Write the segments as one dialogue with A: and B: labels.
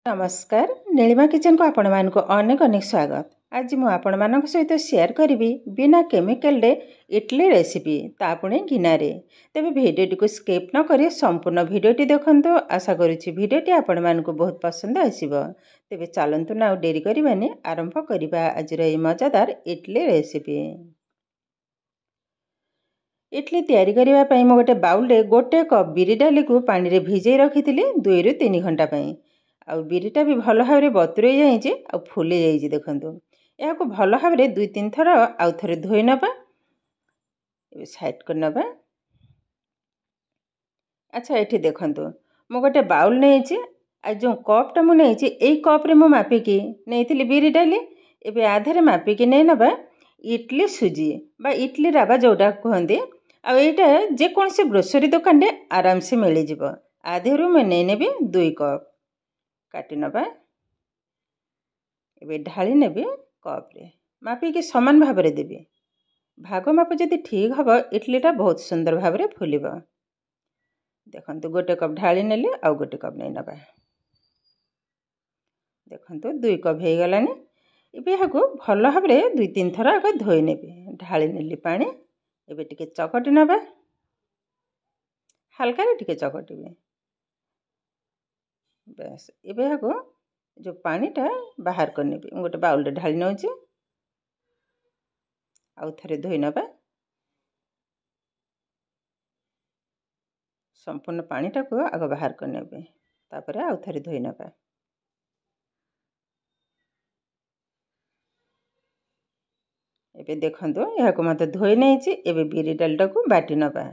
A: नमस्कार नीलिमा किचन को आपण मानक अनेक अनेक स्वागत। आज मु आपण मानक सहित शेयर करी बिना केमिकल रे इडली रेसिपी तापुणे घिनारे। तेबे भिडियोटी को स्किप न करी संपूर्ण भिडियोटी देखंतु। आशा करूछि भिडियोटी आपण मानक बहुत पसंद आसीबो। तेबे चलंतु ना डेरी करिबानी आरंभ करिबा आजिर ए मजादार इडली रेसिपी। इडली तैयारी करिबा पई मो गोटे बाउल रे गोटे कप बिरि डाली को पानी रे भिजै रखिथिली 2 रु 3 घंटा पई। आउ बिरिटा भी भल भाव में बतुरई जाइए आ फुली जाइए। देखो यह भल भाव में 2-3 थर आउ थे धोई नवा साइड कर नवा। अच्छा ये देखो मु गोटे बाउल नहीं जो कपटा मुझे यही कप्रे मु मापिकी नहीं बिरि डाली एवं आधारे मापिकी नहीं नवा इडली सुजी बा इडली रावा जोटा कहते आईटा जेकोसी ग्रोसरी दुकान रे आराम से मिल जाव। आधे मैं नहीं नेबी 2 कप काटी नवा एबे ढाली नेबी कप्रे मापिकी समान भाव में देवी। भाग माप जदि ठीक हम इडलीटा बहुत सुंदर भाव में फुलिब। देखंतु गोटे कप ढाली नेली आउ गोटे कप नहीं नवा। देखंतु 2 कप हो गलानी। एबे हाको भल भाव में 2-3 थर आगे धोई नेबी। ढाली नेली पानी एबे टिके चकटी नवा हल्का रे टिके चकटिबे। बस एबे हाको जो पानीटा बाहर करने गोटे बाउल रे ढाली नौची आउ थे धोई नवा। संपूर्ण पानीटा को आग बाहर करने तापर आउ थे धोई नवा। एबे देखंतु यह को मत धोई नहीं एबे बिरि डालटा को बाटी नवा।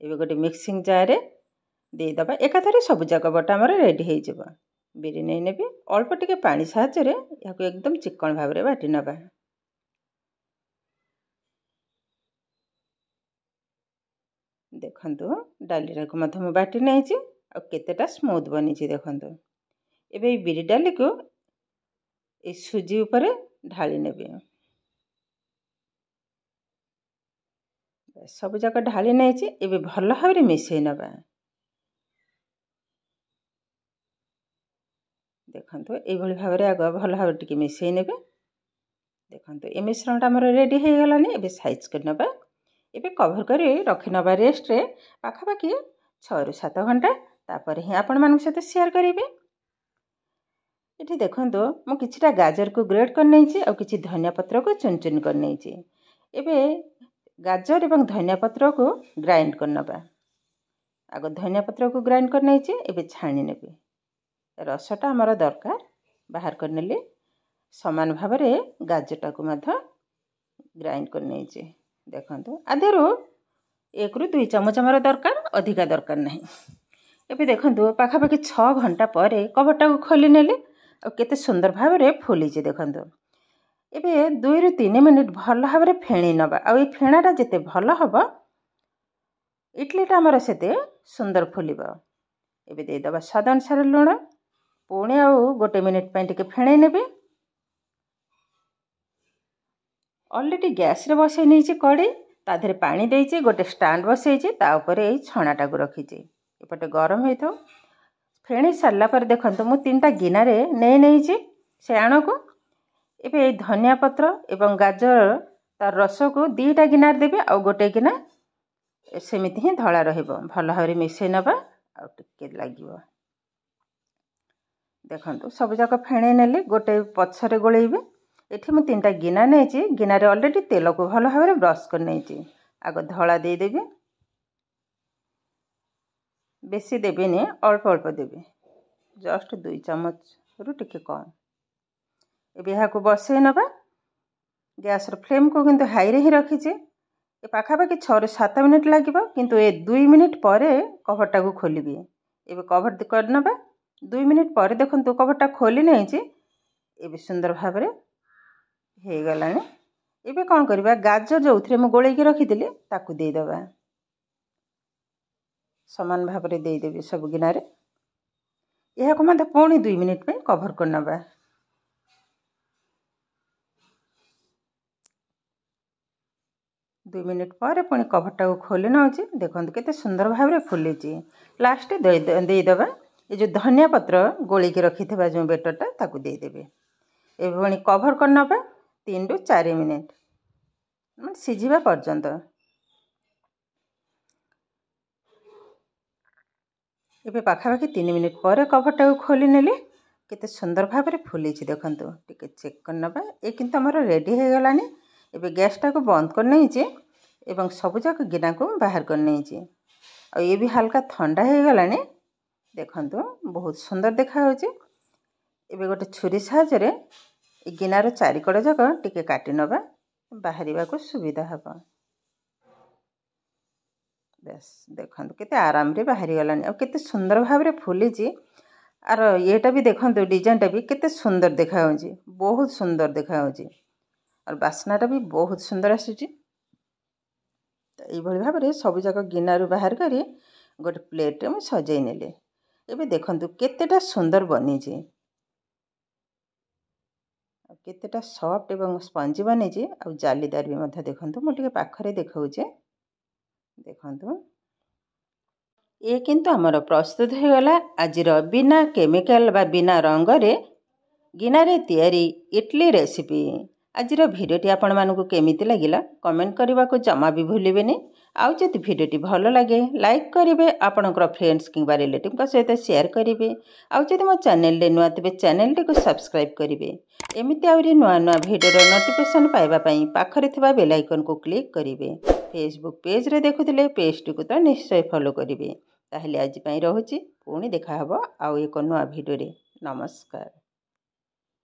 A: एबे गोटे मिक्सिंग जार रे दे दबा एकाथरे सब जाक बटा हमर रेडी हो जाबो। बिरि नहीं नेबी अल्प टिके पानी साहाय्य रे याको एकदम चिकन भाव में बाटी नवा। देखंतु डाली रा को मत हम बाटी नहीं आ केतेटा स्मूथ बनी छी। देखंतु एबे बिरि डाली को ए सुजी ऊपर ढाली नेबी। सब जाक ढाली नहीं एबे भल भाव में मिसई नवा। देखंतु ए भली भाव में आग भल भाव टिके मिसई नेबे। देखंतु ए मिश्रणटा हमर रेडी हो गलानी। एबे साइज कर नवा। एबे कवर कर रखि नवा रेस्ट रे पाखापाखि 6 रु 7 घंटा। तापर ही आपण मान सहित शेयर करिवे। एठी देखंतु मु किछटा गाजर को ग्रेट कर नहीं आ किछि धनिया पत्र को चुन चुन कर नहीं। एबे गाजर एवं धनिया पत्र को ग्राइंड कर नवा। आग धनिया पत्र को ग्राइंड कर नहीं एबे छाणी नेबे। रसटा हमर दरकार बाहर कर नेले समान भाव में गाजरटा को मध्य ग्राइंड कर नहीं। देखंतु आधेरो 1 रु 2 चमच हमर दरकार अधिका दरकार नहीं। एबे देखंतु पाखापाखि 6 घंटा पर कवरटा को खोली नेले आ केते सुंदर भाव में फुली जे। देखंतु एबे 2 रु 3 मिनिट भल भाव में फेणी नवा। आ ए फेणाटा जेते भल हबो इडलीटा हमर सेते सुंदर फुलिबो। एबे दे दबा स्वाद अनुसार लूण पुणी आउ गोटे मिनिट पे टिके फेणई नेबे। ऑलरेडी गैस रे बसई नहीं कड़े ताधरे पानी देइचे गोटे स्टैंड बसई ता ऊपर ए छणाटा को रखीचे एपटे गरम होई थो। फेणी सारला पर देखंतु मु 3टा गिना रे नहीं से आण को एबे धनिया पत्र एवं गाजर तार रस को 2टा गिनार देबे आ गोटे गिना सेमिति ही धला रहइबो। भल भाव में मिसई नबा आ टिके लागिवो। देखंतु सब जाक फेणे नेले गोटे पछरे गोळेइबे। एठी मु 3टा गिना नहीं गिना रे ऑलरेडी तेल को भल भाव में ब्रश कर नहीं आग धला दे देबे। बेसी देबेनी अल्प अल्प देबे जस्ट 2 चम्मच रु टिके कम। एबे यहाँ को बसई नबा। गैस फ्लेम को किंतु हाई रे ही रखीचे। ए पाखापाखि 6 रु 7 मिनिट लागिबो किंतु ए 2 मिनिट पर कवरटा को खोलिबे। एबे कवर कर नबा। 2 मिनिट पर देखंतु कवरटा खोली नहीं एबे सुंदर भाव में हो गलानी। एबे कौन करबा गाजर जो उथरे मु गोळै के रखी दिले ताकू दे दबा। समान भाव में दे देबे सब गिना रे। यह को मते पुणी 2 मिनिट पे कवर कर नबा। दुई मिनिट पर पुणी कवरटा को खोली नौची। देखो केते सुंदर भाव में फुली लास्ट देदेबा। ये जो धनिया पत्र गोलिक रखिथिबा जो बेटरटा ताकू दे देबे। एभली कभर कर नबा 3 ରୁ 4 मिनिट मतलब सिझिबा पर्यंत। एबे पाखापाखि 3 मिनिट पर कभरटा खोली नेले केते सुंदर भाव में फुली देखंतु। टिके चेक कर नबा। ए किंतु हमर रेडी हे गलानी। एबे गैस टा को बंद कर नै जे एवं सब जाक गिना को बाहर कर नै जे। आ ये भी हल्का ठंडा हे गलानी। देखंतु बहुत सुंदर देखा हो जे। एबे गोटे छुरी साहाय्य रे ए गिनार चारिकड़ जाक टिके काटी नबा बाहरिबा को सुविधा हबा। बस देखंतु केते आराम रे बाहरी गलानी। आ केते सुंदर भाव रे फुली जी। आर येटा भी देखंतु डिजाइनटा भी केते सुंदर देखा हो जी। बहुत सुंदर देखा हो जी। और बास्नाटा भी बहुत सुंदर आसुची। एभली भाव रे सब जाक गिनारू बाहर करी गोटे प्लेट रे म सजाई नेले। एबे देखंतु केतेटा सुंदर बनी जी। केतेटा सॉफ्ट एवं स्पंजी बनी जी। आ जालीदार भी मध्य देखंतु म टिके पाखरे देखाउचे। देखंतु ये किंतु हमर प्रस्तुत हो गला आजिर बिना केमिकल बा बिना रंग रे गिनारे तैयारी इडली रेसिपी। आजिर भिडियोटी आपण मानकु केमिति लागिला कमेंट करबा को जमा भी भूलिबेनी। आउ जदि भिडियोटी भलो लागे लाइक करिवे, आपणकर फ्रेंड्स किंबा रिलेटिव का सहित शेयर करिवे। आउ जदि मो चैनल रे नुआ तबे चैनल टी को सब्सक्राइब करिवे। एमिति आउरी नुआ नुआ भिडियो रो नोटिफिकेशन पाइबा पई पाखरे थिबा बेल आइकन को क्लिक करिवे। फेसबुक पेज रे देखुथिले पेज टी को तो निश्चय फॉलो करिवे। ताहले आज पई रहूची पुणी देखा हबो आउ एक नुआ भिडियो रे। नमस्कार।